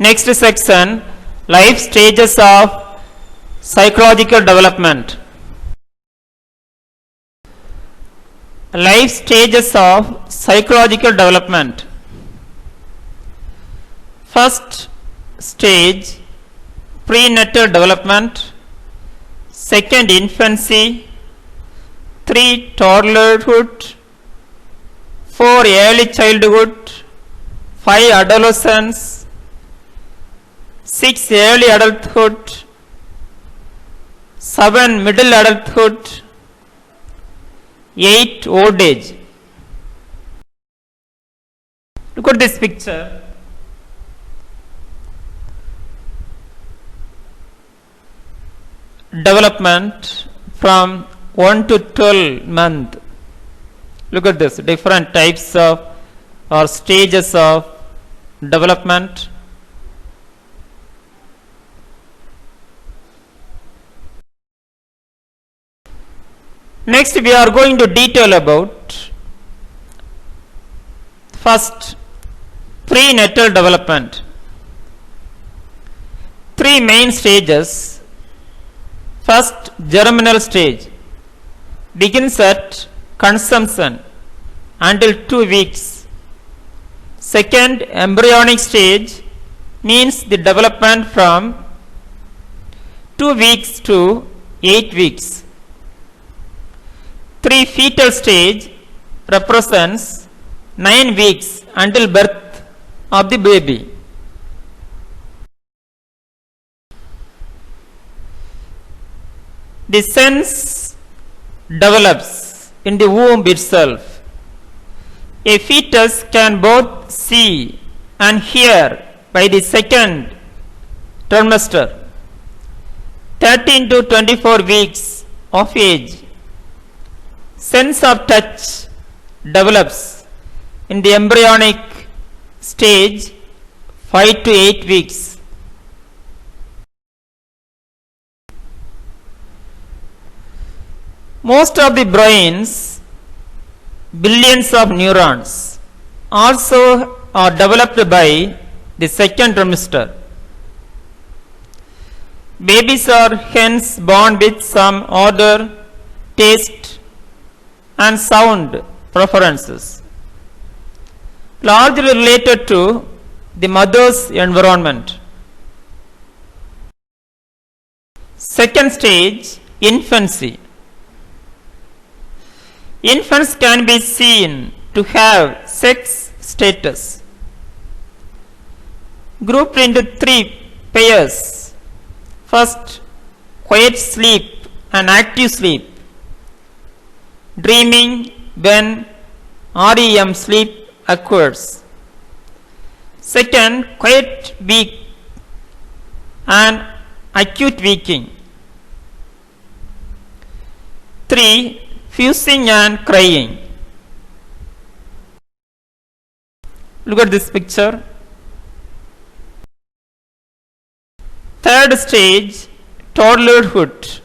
Next section, life stages of psychological development. Life stages of psychological development. First stage, prenatal development. Second, infancy. 3, toddlerhood. 4, early childhood. 5, adolescence. 6, early adulthood. 7, middle adulthood. 8, old age. Look at this picture. Development from 1 to 12 month. Look at this, different types of or stages of development. Next we are going to detail about first prenatal development. 3 main stages. First, germinal stage begins at consumption until 2 weeks. Second, embryonic stage means the development from 2 weeks to 8 weeks. 3, fetal stage represents 9 weeks until birth of the baby. The sense develops in the womb itself. A fetus can both see and hear by the second trimester. 13 to 24 weeks of age. Sense of touch develops in the embryonic stage 5 to 8 weeks. Most of the brains, billions of neurons, also are developed by the second trimester. Babies are hence born with some odor, taste, and sound preferences, largely related to the mother's environment. Second stage, infancy. Infants can be seen to have sex status, grouped into 3 pairs. First, quiet sleep and active sleep, dreaming when REM sleep occurs. Second, quiet weak and acute waking. 3, fusing and crying. Look at this picture. Third stage, toddlerhood.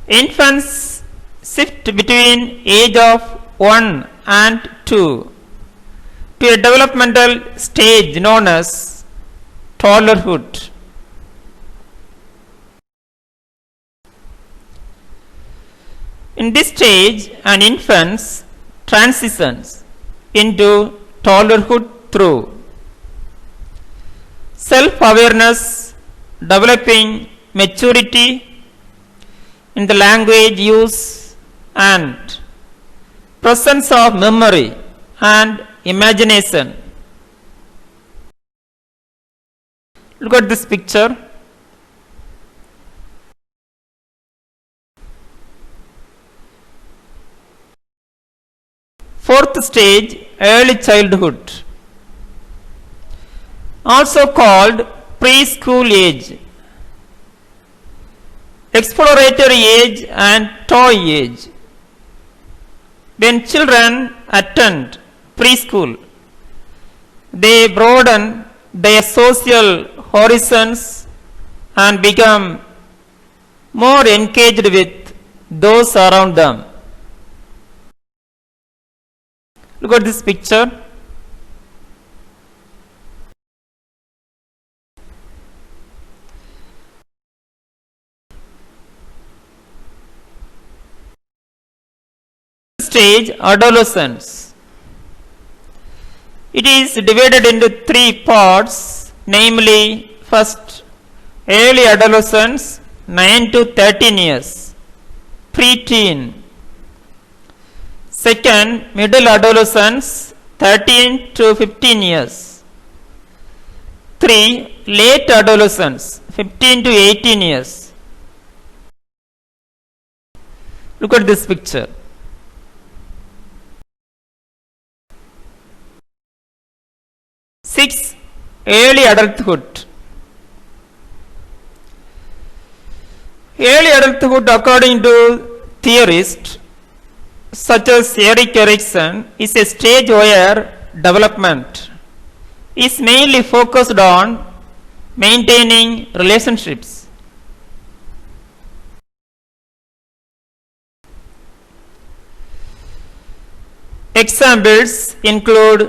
Infants shift between age of 1 and 2 to a developmental stage known as toddlerhood. In this stage, an infant transitions into toddlerhood through self-awareness, developing maturity in the language use and presence of memory and imagination. Look at this picture. Fourth stage, early childhood, also called preschool age, exploratory age and toy age. When children attend preschool, they broaden their social horizons and become more engaged with those around them. Look at this picture. stage, adolescence. It is divided into three parts, namely, first, early adolescence, 9 to 13 years, preteen. Second, middle adolescence, 13 to 15 years. 3. Late adolescence, 15 to 18 years. Look at this picture. Six, early adulthood. Early adulthood, according to theorists such as Erik Erikson, is a stage where development is mainly focused on maintaining relationships. Examples include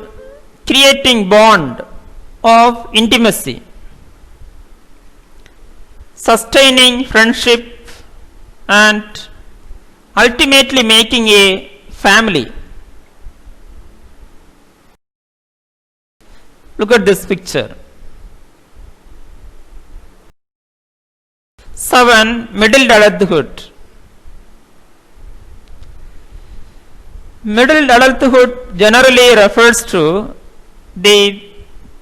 creating bond of intimacy, sustaining friendship, and ultimately making a family. Look at this picture. 7. Middle adulthood. Middle adulthood generally refers to the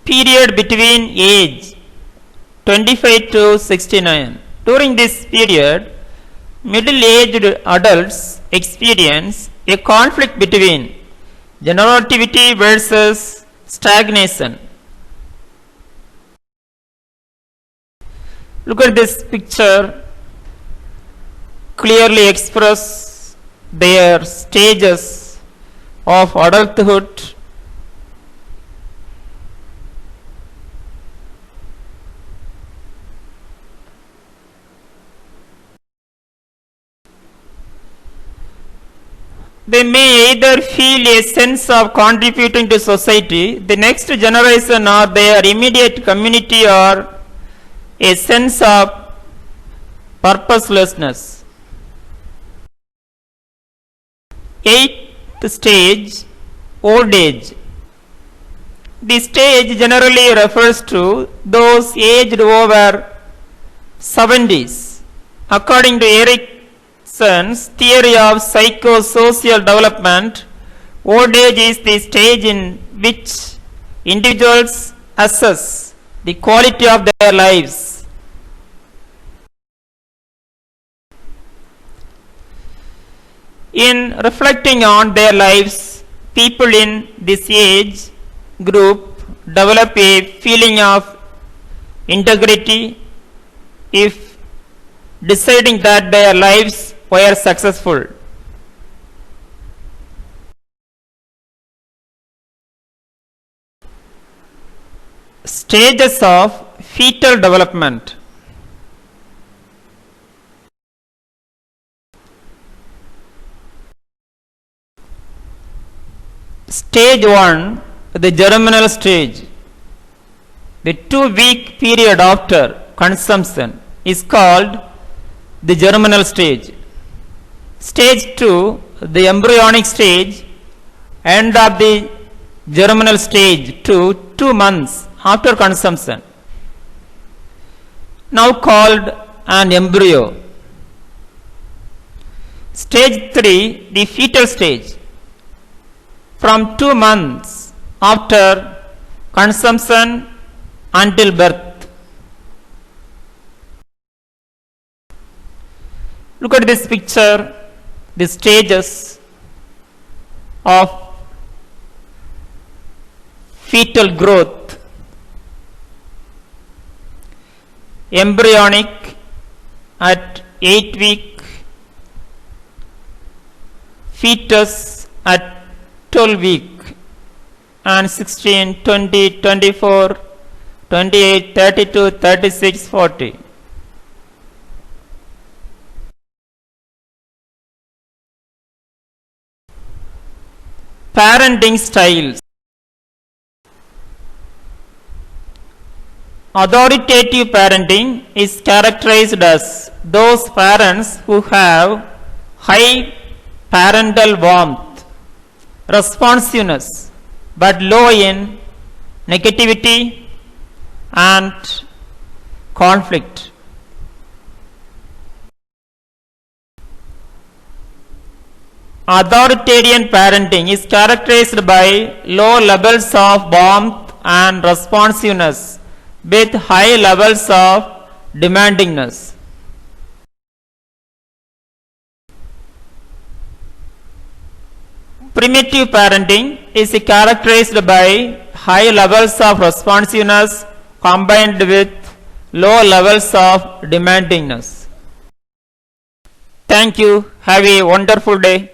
period between age 25 to 69. During this period, middle-aged adults experience a conflict between generativity versus stagnation. Look at this picture, clearly express their stages of adulthood. They may either feel a sense of contributing to society, the next generation, or their immediate community, or a sense of purposelessness. 8th stage, old age. The stage generally refers to those aged over 70s. According to Erikson's theory of psychosocial development, old age is the stage in which individuals assess the quality of their lives. In reflecting on their lives, people in this age group develop a feeling of integrity if deciding that their lives were successful. Stages of fetal development. Stage 1, the germinal stage. The 2-week period after consumption is called the germinal stage. Stage 2, the embryonic stage, end of the germinal stage to 2 months after consumption, now called an embryo. Stage 3, the fetal stage, from 2 months after consumption until birth. Look at this picture, the stages of fetal growth. Embryonic at 8 weeks, fetus at 12 weeks, and 16, 20, 24, 28, 32, 36, 40. Parenting styles. Authoritative parenting is characterized as those parents who have high parental warmth responsiveness but low in negativity and conflict. Authoritarian parenting is characterized by low levels of warmth and responsiveness with high levels of demandingness. Primitive parenting is characterized by high levels of responsiveness combined with low levels of demandingness. Thank you. Have a wonderful day.